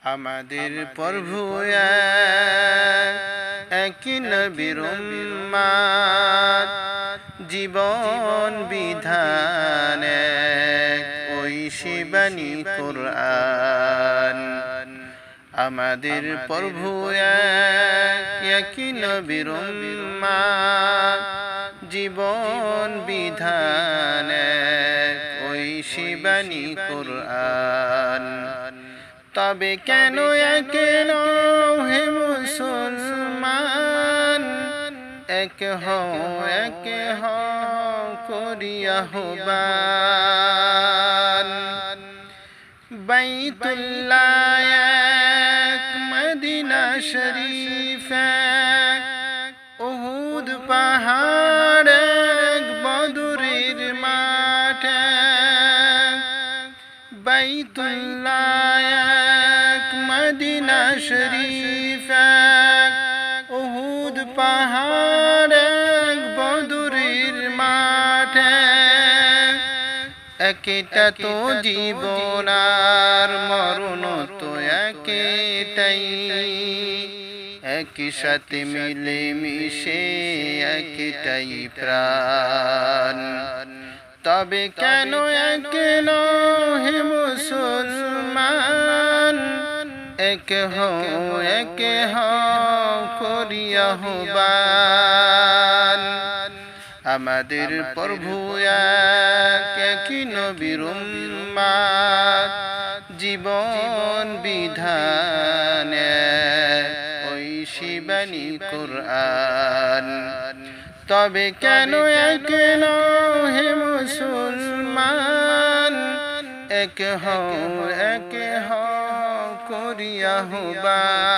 আমাদের প্রভু এক নবীর উম্মত, জীবন বিধান ওই শিবানী কুরআন। আমাদের প্রভু এক নবীর উম্মত, জীবন বিধান ওই শিবানী কুরআন। তবে কেন কেন হে মুসলমান, এক হও করিয়া আহ্বান। বাইতুল্লাহ এক, মদিনা শরীফ এক, উহুদ পাহাড় এক, বদরের মাঠ এক। বাইতুল্লাহ এক, মদিনা শরীফ এক, উহুদ পাহাড় এক, বদরের মাঠ এক। একটা তো জীবন আর মরণ তো একটাই, একই সাথে মিলে মিশে একটাই প্রাণ। তবে কেন কেন হে মুসলমান, এক হও করিয়া আহ্বান। আমাদের প্রভু এক নবীর উম্মত, জীবন বিধান ওই শিবানী কুরআন। তবে কেন কেন হে মুসলমান, এক হও করিয়া আহ্বান।